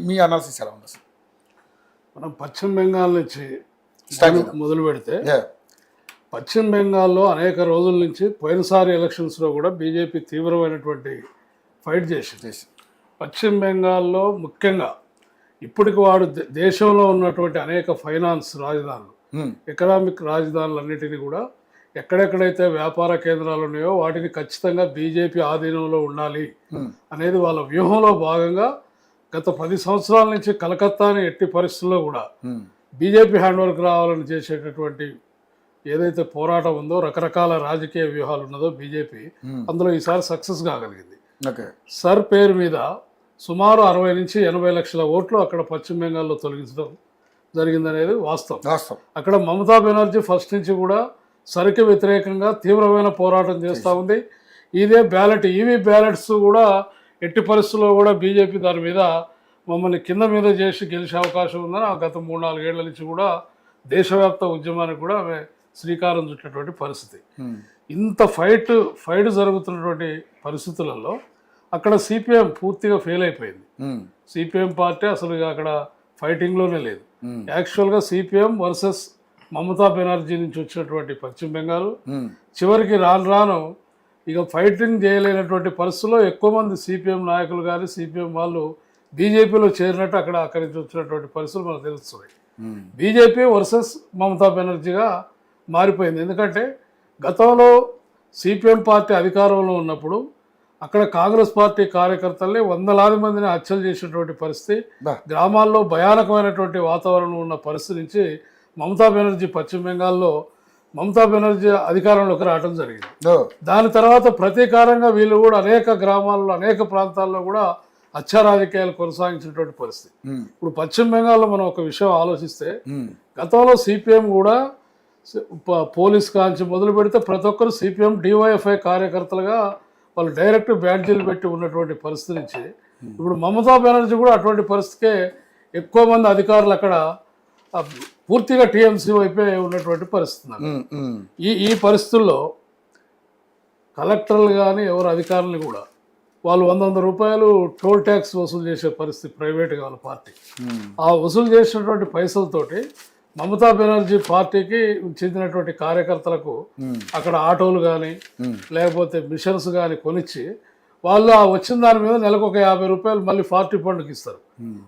మీ analysis ఎలా ఉంది అసలు? మనం పశ్చిమ బెంగాల్ నుంచి మొదలు పెడితే పశ్చిమ బెంగాల్లో అనేక రోజుల నుంచి పోయినసారి ఎలక్షన్స్లో కూడా బీజేపీ తీవ్రమైనటువంటి ఫైట్ చేసింది. పశ్చిమ బెంగాల్లో ముఖ్యంగా ఇప్పటికి వాడు దేశంలో ఉన్నటువంటి అనేక ఫైనాన్స్ రాజధానులు, ఎకనామిక్ రాజధానులన్నిటినీ కూడా ఎక్కడెక్కడైతే వ్యాపార కేంద్రాలు ఉన్నాయో వాటిని ఖచ్చితంగా బీజేపీ ఆధీనంలో ఉండాలి అనేది వాళ్ళ వ్యూహంలో భాగంగా గత 10 సంవత్సరాల నుంచి కలకత్తాని ఎట్టి పరిస్థితుల్లో కూడా బీజేపీ హ్యాండ్ ఓవర్కి రావాలని చేసేటటువంటి ఏదైతే పోరాటం ఉందో, రకరకాల రాజకీయ వ్యూహాలు ఉన్నదో బీజేపీ అందులో ఈసారి సక్సెస్ కాగలిగింది. సర్ పేరు మీద సుమారు 60 నుంచి 80 లక్షల ఓట్లు అక్కడ పశ్చిమ బెంగాల్లో తొలగించడం జరిగిందనేది వాస్తవం. అక్కడ మమతా బెనర్జీ ఫస్ట్ నుంచి కూడా సరికి వ్యతిరేకంగా తీవ్రమైన పోరాటం చేస్తూ ఉంది. ఇదే బ్యాలెట్, ఈవీ బ్యాలెట్స్ కూడా ఎట్టి పరిస్థితుల్లో కూడా బీజేపీ దాని మీద మమ్మల్ని కింద మీద చేసి గెలిచే అవకాశం ఉందని గత 3-4 ఏళ్ల నుంచి కూడా దేశవ్యాప్త ఉద్యమానికి కూడా ఆమె శ్రీకారం చుట్టినటువంటి పరిస్థితి. ఇంత ఫైట్ జరుగుతున్నటువంటి పరిస్థితులలో అక్కడ సిపిఎం పూర్తిగా ఫెయిల్ అయిపోయింది. సిపిఎం పార్టీ అసలు అక్కడ ఫైటింగ్లోనే లేదు. యాక్చువల్గా సిపిఎం వర్సెస్ మమతా బెనర్జీ నుంచి వచ్చినటువంటి పశ్చిమ బెంగాల్ చివరికి రాను ఇక ఫైటింగ్ చేయలేనటువంటి పరిస్థితుల్లో ఎక్కువ మంది సిపిఎం నాయకులు కానీ సిపిఎం వాళ్ళు బీజేపీలో చేరినట్టు అక్కడి నుంచి వచ్చినటువంటి పరిస్థితులు మనకు తెలుస్తున్నాయి. బీజేపీ వర్సెస్ మమతా బెనర్జీగా మారిపోయింది. ఎందుకంటే గతంలో సిపిఎం పార్టీ అధికారంలో ఉన్నప్పుడు అక్కడ కాంగ్రెస్ పార్టీ కార్యకర్తల్ని వందలాది మందిని హత్యలు చేసినటువంటి పరిస్థితి, గ్రామాల్లో భయానకమైనటువంటి వాతావరణం ఉన్న పరిస్థితి నుంచి మమతా బెనర్జీ పశ్చిమ బెంగాల్లో మమతా బెనర్జీ అధికారంలోకి రావడం జరిగింది. దాని తర్వాత ప్రతీకారంగా వీళ్ళు కూడా అనేక గ్రామాల్లో అనేక ప్రాంతాల్లో కూడా హత్యా రాజకీయాలు కొనసాగించినటువంటి పరిస్థితి. ఇప్పుడు పశ్చిమ బెంగాల్లో మనం ఒక విషయం ఆలోచిస్తే గతంలో సిపిఎం కూడా పోలీస్ కాంచి మొదలు పెడితే ప్రతి ఒక్కరు సిపిఎం డివైఎఫ్ఐ కార్యకర్తలుగా వాళ్ళు డైరెక్ట్ బ్యాడ్జీలు పెట్టి ఉన్నటువంటి పరిస్థితి నుంచి ఇప్పుడు మమతా బెనర్జీ కూడా అటువంటి పరిస్థితికే ఎక్కువ మంది అధికారులు అక్కడ పూర్తిగా టీఎంసీ వైపే ఉన్నటువంటి పరిస్థితి. ఈ పరిస్థితుల్లో కలెక్టర్లు కానీ ఎవరు అధికారులు కూడా వాళ్ళు 100 రూపాయలు టోల్ ట్యాక్స్ వసూలు చేసే పరిస్థితి ప్రైవేట్గా వాళ్ళ పార్టీ. ఆ వసూలు చేసినటువంటి పైసలతోటి మమతా బెనర్జీ పార్టీకి చెందినటువంటి కార్యకర్తలకు అక్కడ ఆటోలు కానీ లేకపోతే మిషన్స్ కానీ కొనిచ్చి వాళ్ళు ఆ వచ్చిన దాని మీద నెలకు ఒక 50 రూపాయలు మళ్ళీ పార్టీ ఫండ్కి ఇస్తారు.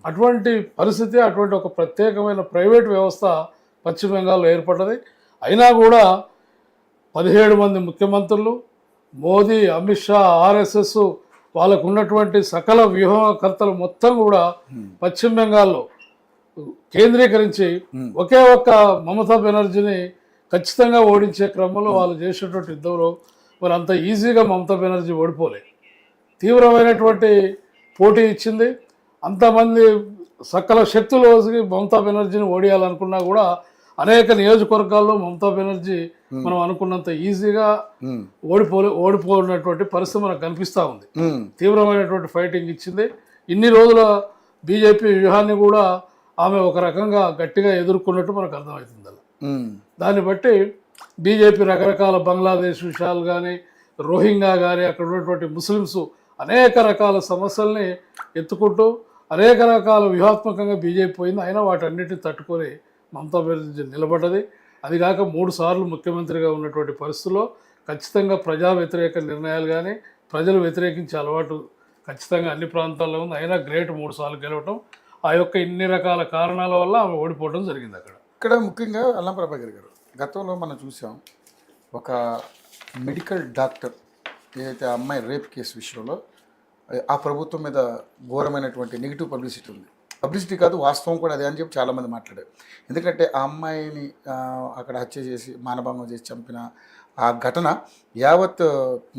అటువంటి పరిస్థితి, అటువంటి ఒక ప్రత్యేకమైన ప్రైవేట్ వ్యవస్థ పశ్చిమ బెంగాల్లో ఏర్పడ్డది. అయినా కూడా 17 మంది ముఖ్యమంత్రులు, మోదీ, అమిత్ షా, ఆర్ఎస్ఎస్ వాళ్ళకు ఉన్నటువంటి సకల వ్యూహకర్తలు మొత్తం కూడా పశ్చిమ బెంగాల్లో కేంద్రీకరించి ఒకే ఒక్క మమతా బెనర్జీని ఖచ్చితంగా ఓడించే క్రమంలో వాళ్ళు చేసినటువంటి యుద్ధంలో మరి అంత ఈజీగా మమతా బెనర్జీ ఓడిపోలే. తీవ్రమైనటువంటి పోటీ ఇచ్చింది. అంతమంది సకల శక్తులు మమతా బెనర్జీని ఓడియాలనుకున్నా కూడా అనేక నియోజకవర్గాల్లో మమతా బెనర్జీ మనం అనుకున్నంత ఈజీగా ఓడిపోయినటువంటి పరిస్థితి మనకు కనిపిస్తూ ఉంది. తీవ్రమైనటువంటి ఫైటింగ్ ఇచ్చింది. ఇన్ని రోజుల బీజేపీ వ్యూహాన్ని కూడా ఆమె ఒక రకంగా గట్టిగా ఎదుర్కొన్నట్టు మనకు అర్థమవుతుంది. దాన్ని బట్టి బీజేపీ రకరకాల బంగ్లాదేశ్ విషయాలు కానీ, రోహింగ్యా కానీ, అక్కడ ఉన్నటువంటి ముస్లిమ్స్ అనేక రకాల సమస్యల్ని ఎత్తుకుంటూ అనేక రకాల వ్యూహాత్మకంగా బీజేపీ పోయింది. అయినా వాటన్నిటిని తట్టుకొని మమతా బెనర్జీ నిలబడ్డది. అదిగాక 3 సార్లు ముఖ్యమంత్రిగా ఉన్నటువంటి పరిస్థితుల్లో ఖచ్చితంగా ప్రజా వ్యతిరేక నిర్ణయాలు కానీ, ప్రజలు వ్యతిరేకించే అలవాటు ఖచ్చితంగా అన్ని ప్రాంతాల్లో ఉంది. అయినా గ్రేట్ 3 సార్లు గెలవటం, ఆ యొక్క ఇన్ని రకాల కారణాల వల్ల ఆమె ఓడిపోవడం జరిగింది. ఇక్కడ ముఖ్యంగా అల్లం ప్రభాకర్ గారు, గతంలో మనం చూసాం ఒక మెడికల్ డాక్టర్ ఏదైతే అమ్మాయి రేప్ కేసు విషయంలో ఆ ప్రభుత్వం మీద ఘోరమైనటువంటి నెగిటివ్ పబ్లిసిటీ ఉంది. పబ్లిసిటీ కాదు, వాస్తవం కూడా అదే అని చెప్పి చాలామంది మాట్లాడారు. ఎందుకంటే ఆ అమ్మాయిని అక్కడ హత్య చేసి మానభంగం చేసి చంపిన ఆ ఘటన యావత్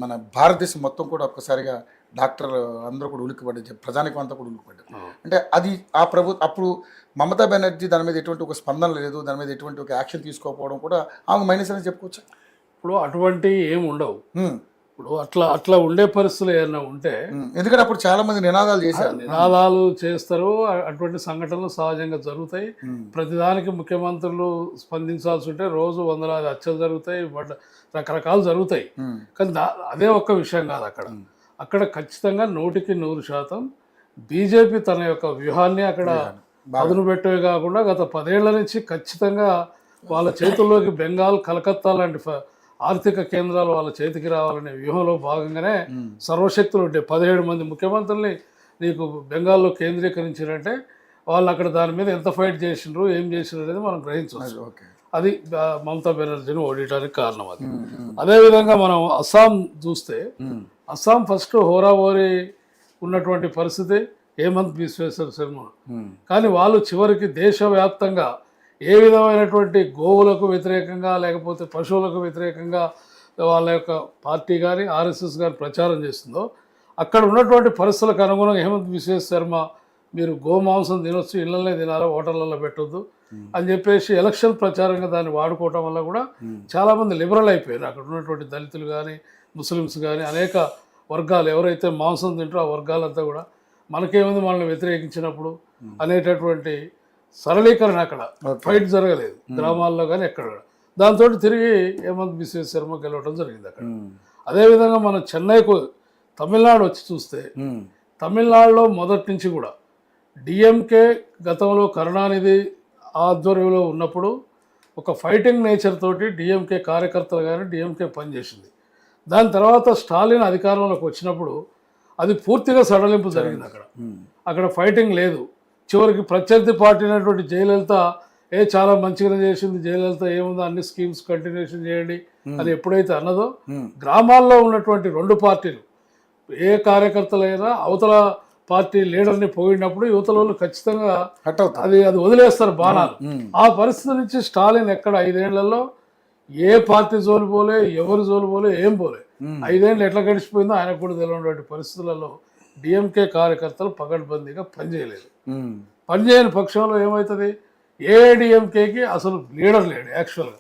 మన భారతదేశం మొత్తం కూడా ఒక్కసారిగా డాక్టర్ అందరూ కూడా ఉలిక్కిపడ్డారు, ప్రజానికం అంతా కూడా ఉలిక్కిపడ్డారు. అంటే అది ఆ అప్పుడు మమతా బెనర్జీ దాని మీద ఎటువంటి ఒక స్పందన లేదు, దాని మీద ఎటువంటి ఒక యాక్షన్ తీసుకోకపోవడం కూడా ఆమె మైనస్ అని చెప్పుకోవచ్చు. ఇప్పుడు అటువంటి ఏమి ఉండవు. ఇప్పుడు అట్లా ఉండే పరిస్థితులు ఏమైనా ఉంటే, ఎందుకంటే అప్పుడు చాలా మంది నినాదాలు చేస్తారు. అటువంటి సంఘటనలు సహజంగా జరుగుతాయి. ప్రతిదానికి ముఖ్యమంత్రులు స్పందించాల్సి ఉంటే రోజు వందలాది హత్యలు జరుగుతాయి, రకరకాలు జరుగుతాయి. కానీ అదే ఒక్క విషయం కాదు. అక్కడ ఖచ్చితంగా 100% బీజేపీ తన యొక్క వ్యూహాన్ని అక్కడ అదును పెట్టేవి కాకుండా గత 10 ఏళ్ల నుంచి ఖచ్చితంగా వాళ్ళ చేతుల్లోకి బెంగాల్, కలకత్తా లాంటి ఆర్థిక కేంద్రాలు వాళ్ళ చేతికి రావాలనే వ్యూహంలో భాగంగానే సర్వశక్తులు ఉంటాయి. 17 మంది ముఖ్యమంత్రుల్ని నీకు బెంగాల్లో కేంద్రీకరించారంటే వాళ్ళు అక్కడ దాని మీద ఎంత ఫైట్ చేసిండ్రు, ఏం చేసిండ్రు అనేది మనం గ్రహించవచ్చు. అది మమతా బెనర్జీని ఓడించడానికి కారణం. అది అదేవిధంగా మనం అస్సాం చూస్తే అస్సాం ఫస్ట్ హోరాహోరీ ఉన్నటువంటి పరిస్థితి హేమంత్ బిశ్వేశ్వర శర్మ. కానీ వాళ్ళు చివరికి దేశవ్యాప్తంగా ఏ విధమైనటువంటి గోవులకు వ్యతిరేకంగా లేకపోతే పశువులకు వ్యతిరేకంగా వాళ్ళ యొక్క పార్టీ కానీ ఆర్ఎస్ఎస్ కానీ ప్రచారం చేస్తుందో అక్కడ ఉన్నటువంటి పరిస్థితులకు అనుగుణంగా హేమంత్ బిశ్వేశ్వర శర్మ మీరు గోమాంసం తినొచ్చు, ఇళ్ళనే తినాలి, హోటళ్ళల్లో పెట్టొద్దు అని చెప్పేసి ఎలక్షన్ ప్రచారంగా దాన్ని వాడుకోవటం వల్ల కూడా చాలామంది లిబరల్ అయిపోయారు. అక్కడ ఉన్నటువంటి దళితులు కానీ ముస్లిమ్స్ కానీ అనేక వర్గాలు ఎవరైతే మాంసం తింటారో ఆ వర్గాలంతా కూడా మనకేముంది మనల్ని వ్యతిరేకించినప్పుడు అనేటటువంటి సరళీకరణ అక్కడ ఫైట్ జరగలేదు గ్రామాల్లో కానీ ఎక్కడ. దాంతో తిరిగి హేమంత్ బిశ్వేశ్వర శర్మ గెలవడం జరిగింది అక్కడ. అదేవిధంగా మనం చెన్నైకు తమిళనాడు వచ్చి చూస్తే తమిళనాడులో మొదటి నుంచి కూడా డిఎంకే గతంలో కరుణానిధి ఆధ్వర్యంలో ఉన్నప్పుడు ఒక ఫైటింగ్ నేచర్ తోటి డిఎంకే కార్యకర్తలు కానీ డిఎంకే పనిచేసింది. దాని తర్వాత స్టాలిన్ అధికారంలోకి వచ్చినప్పుడు అది పూర్తిగా సడలింపు జరిగింది. అక్కడ ఫైటింగ్ లేదు. చివరికి ప్రత్యర్థి పార్టీ అయినటువంటి జయలలిత చాలా మంచిగానే చేసింది, జయలలిత ఏముందో అన్ని స్కీమ్స్ కంటిన్యూషన్ చేయండి అని ఎప్పుడైతే అన్నదో గ్రామాల్లో ఉన్నటువంటి 2 పార్టీలు ఏ కార్యకర్తలైనా అవతల పార్టీ లీడర్ని పోయినప్పుడు యువతల వాళ్ళు ఖచ్చితంగా అది వదిలేస్తారు బాణాలు. ఆ పరిస్థితి నుంచి స్టాలిన్ ఎక్కడ 5 ఏళ్లలో ఏ పార్టీ జోలు పోలే, ఎవరి జోలు పోలే, ఏం పోలే. 5 ఏళ్ళు ఎట్లా గడిచిపోయిందో ఆయనకు కూడా తెలియనటువంటి పరిస్థితులలో డిఎంకే కార్యకర్తలు పకడ్బందీగా పనిచేయలేదు. పనిచేయని పక్షంలో ఏమవుతుంది, ఏఐడిఎంకేకి అసలు లీడర్ లేడు. యాక్చువల్గా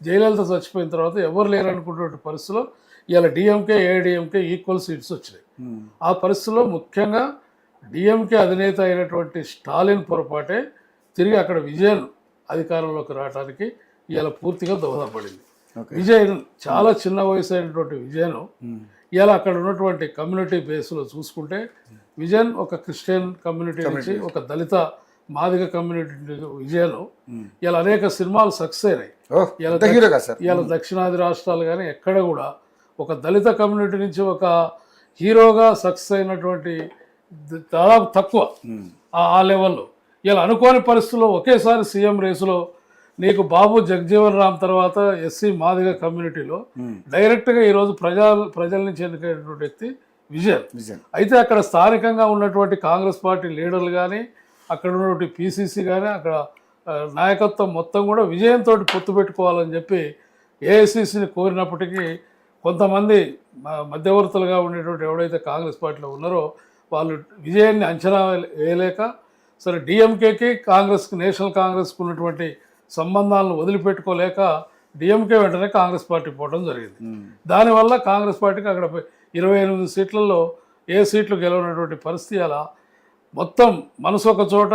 జయలలిత చచ్చిపోయిన తర్వాత ఎవరు లేరు అనుకున్నటువంటి పరిస్థితిలో ఇవాళ డిఎంకే ఏఐడిఎంకే ఈక్వల్ సీట్స్ వచ్చినాయి. ఆ పరిస్థితిలో ముఖ్యంగా డిఎంకే అధినేత అయినటువంటి స్టాలిన్ పొరపాటే తిరిగి అక్కడ విజయన్ అధికారంలోకి రావడానికి ఇవాళ పూర్తిగా దోహదపడింది. విజయన్ చాలా చిన్న వయసు అయినటువంటి విజయన్ ఇవాళ అక్కడ ఉన్నటువంటి కమ్యూనిటీ బేస్లో చూసుకుంటే విజయన్ ఒక క్రిస్టియన్ కమ్యూనిటీ నుంచి ఒక దళిత మాదిగ కమ్యూనిటీ విజయన్ ఇలా అనేక సినిమాలు సక్సెస్ అయినాయి. ఇవాళ దక్షిణాది రాష్ట్రాలు కానీ ఎక్కడ కూడా ఒక దళిత కమ్యూనిటీ నుంచి ఒక హీరోగా సక్సెస్ అయినటువంటి దాదాపు తక్కువ ఆ లెవెల్లో. ఇలా అనుకోని పరిస్థితుల్లో ఒకేసారి సీఎం రేసులో నీకు బాబు జగజీవన్ రామ్ తర్వాత ఎస్సీ మాదిగ కమ్యూనిటీలో డైరెక్ట్గా ఈరోజు ప్రజల నుంచి ఎన్నికైనటువంటి వ్యక్తి విజయన్. అయితే అక్కడ స్థానికంగా ఉన్నటువంటి కాంగ్రెస్ పార్టీ లీడర్లు కానీ అక్కడ ఉన్నటువంటి పిసిసి కానీ అక్కడ నాయకత్వం మొత్తం కూడా విజయంతో పొత్తు పెట్టుకోవాలని చెప్పి ఏఐసిసిని కోరినప్పటికీ కొంతమంది మధ్యవర్తులుగా ఉండేటువంటి ఎవడైతే కాంగ్రెస్ పార్టీలో ఉన్నారో వాళ్ళు విజయాన్ని అంచనా వేయలేక సరే డిఎంకేకి కాంగ్రెస్కి నేషనల్ కాంగ్రెస్కి ఉన్నటువంటి సంబంధాలను వదిలిపెట్టుకోలేక డిఎంకే వెంటనే కాంగ్రెస్ పార్టీ పోవడం జరిగింది. దానివల్ల కాంగ్రెస్ పార్టీకి అక్కడ 28 సీట్లలో ఏ సీట్లు గెలవనటువంటి పరిస్థితి. అలా మొత్తం మనసు ఒక చోట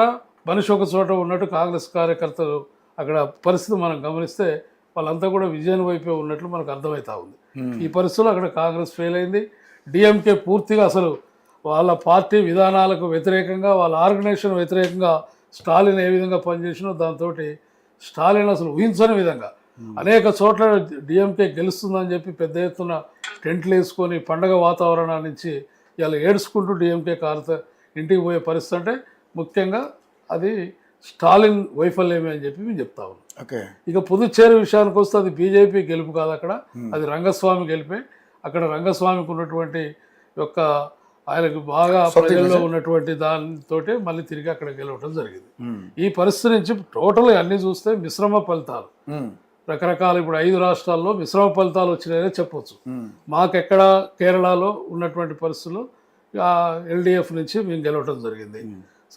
మనిషి ఒక చోట ఉన్నట్టు కాంగ్రెస్ కార్యకర్తలు అక్కడ పరిస్థితి మనం గమనిస్తే వాళ్ళంతా కూడా విజయం వైపే ఉన్నట్లు మనకు అర్థమవుతా ఉంది. ఈ పరిస్థితుల్లో అక్కడ కాంగ్రెస్ ఫెయిల్ అయింది. డిఎంకే పూర్తిగా అసలు వాళ్ళ పార్టీ విధానాలకు వ్యతిరేకంగా వాళ్ళ ఆర్గనైజేషన్ వ్యతిరేకంగా స్టాలిన్ ఏ విధంగా పనిచేసినో దాంతో స్టాలిన్ అసలు ఊహించని విధంగా అనేక చోట్ల డిఎంకే గెలుస్తుందని చెప్పి పెద్ద ఎత్తున టెంట్లు వేసుకొని పండగ వాతావరణాల నుంచి ఇలా ఏడ్చుకుంటూ డిఎంకే ఇంటికి పోయే పరిస్థితి. అంటే ముఖ్యంగా అది స్టాలిన్ వైఫల్యమే అని చెప్పి మేము చెప్తా ఉన్నాం. ఇక పుదుచ్చేరి విషయానికి వస్తే అది బీజేపీ గెలుపు కాదు, అక్కడ అది రంగస్వామి గెలిపే. అక్కడ రంగస్వామికి ఉన్నటువంటి యొక్క ఆయనకు బాగా ప్రజల్లో ఉన్నటువంటి దానితో మళ్ళీ తిరిగి అక్కడ గెలవడం జరిగింది. ఈ పరిస్థితి నుంచి టోటల్ అన్ని చూస్తే మిశ్రమ ఫలితాలు రకరకాల ఇప్పుడు 5 రాష్ట్రాల్లో మిశ్రమ ఫలితాలు వచ్చినాయనే చెప్పొచ్చు. మాకెక్కడ కేరళలో ఉన్నటువంటి పరిస్థితులు ఎల్డిఎఫ్ నుంచి మేము గెలవడం జరిగింది.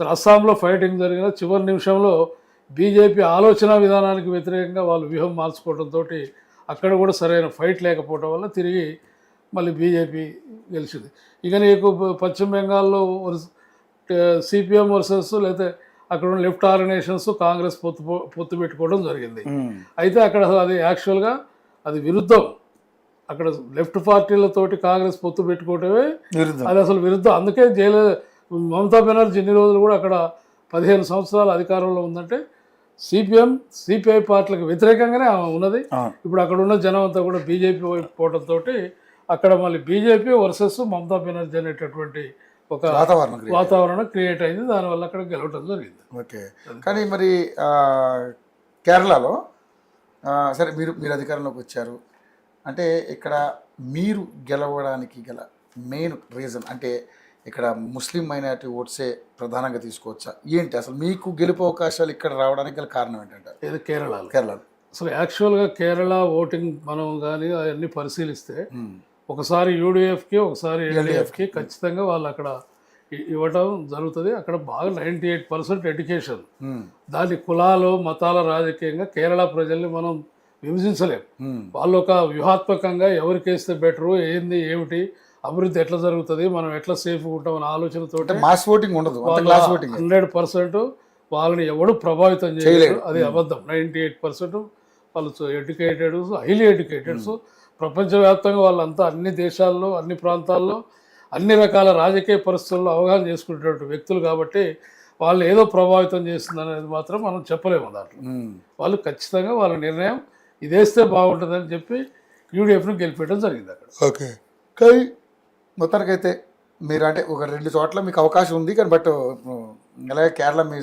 సరే అస్సాంలో ఫైటింగ్ జరిగిన చివరి నిమిషంలో బీజేపీ ఆలోచన విధానానికి వ్యతిరేకంగా వాళ్ళు వ్యూహం మార్చుకోవడంతో అక్కడ కూడా సరైన ఫైట్ లేకపోవడం వల్ల తిరిగి మళ్ళీ బీజేపీ గెలిచింది. ఇక నీకు పశ్చిమ బెంగాల్లో సిపిఎం వర్సెస్ లేకపోతే అక్కడ ఉన్న లెఫ్ట్ ఆర్గనైజేషన్స్ కాంగ్రెస్ పొత్తు పెట్టుకోవడం జరిగింది. అయితే అక్కడ అది యాక్చువల్గా అది విరుద్ధం. అక్కడ లెఫ్ట్ పార్టీలతోటి కాంగ్రెస్ పొత్తు పెట్టుకోవటమే అది అసలు విరుద్ధం. అందుకే మమతా బెనర్జీ ఇన్ని రోజులు కూడా అక్కడ 15 సంవత్సరాల అధికారంలో ఉందంటే సిపిఐ పార్టీలకు వ్యతిరేకంగానే ఆమె ఉన్నది. ఇప్పుడు అక్కడ ఉన్న జనం అంతా కూడా బీజేపీ వైపు పోవడంతో అక్కడ మళ్ళీ బీజేపీ వర్సెస్ మమతా బెనర్జీ అనేటటువంటి ఒక వాతావరణం క్రియేట్ అయింది. దానివల్ల అక్కడ గెలవటం జరిగింది. ఓకే, కానీ మరి కేరళలో సరే మీరు అధికారంలోకి వచ్చారు అంటే ఇక్కడ మీరు గెలవడానికి గల మెయిన్ రీజన్ అంటే ఇక్కడ ముస్లిం మైనారిటీ ఓట్సే ప్రధానంగా తీసుకోవచ్చా ఏంటి? అసలు మీకు గెలుపు అవకాశాలు ఇక్కడ రావడానికి గల కారణం ఏంటంటే ఇది కేరళలో అసలు యాక్చువల్గా కేరళ ఓటింగ్ మనం కానీ అవన్నీ పరిశీలిస్తే ఒకసారి యూడిఎఫ్కి ఒకసారి ఎల్డిఎఫ్కి ఖచ్చితంగా వాళ్ళు అక్కడ ఇవ్వటం జరుగుతుంది. అక్కడ బాగా 98% ఎడ్యుకేషన్. దాని కులాలు మతాల రాజకీయంగా కేరళ ప్రజల్ని మనం విభజించలేం. వాళ్ళు ఒక వ్యూహాత్మకంగా ఎవరికేస్తే బెటరు ఏంది ఏమిటి అభివృద్ధి ఎట్లా జరుగుతుంది మనం ఎట్లా సేఫ్గా ఉంటాం అనే ఆలోచనతో మాస్ ఓటింగ్ ఉండదు. 100% వాళ్ళని ఎవడు ప్రభావితం చేయలేరు. అది అబద్ధం. 98% వాళ్ళు ఎడ్యుకేటెడ్, హైలీ ఎడ్యుకేటెడ్స్. ప్రపంచవ్యాప్తంగా వాళ్ళంతా అన్ని దేశాల్లో అన్ని ప్రాంతాల్లో అన్ని రకాల రాజకీయ పరిస్థితుల్లో అవగాహన చేసుకునేటువంటి వ్యక్తులు కాబట్టి వాళ్ళు ఏదో ప్రభావితం చేస్తుంది అనేది మాత్రం మనం చెప్పలేము. దాంట్లో వాళ్ళు ఖచ్చితంగా వాళ్ళ నిర్ణయం ఇదేస్తే బాగుంటుందని చెప్పి యూడిఎఫ్ను గెలిపేయడం జరిగింది అక్కడ. ఓకే, కానీ మొత్తానికైతే మీరు అంటే ఒక 2 చోట్ల మీకు అవకాశం ఉంది కానీ బట్ అలాగే కేరళ మీ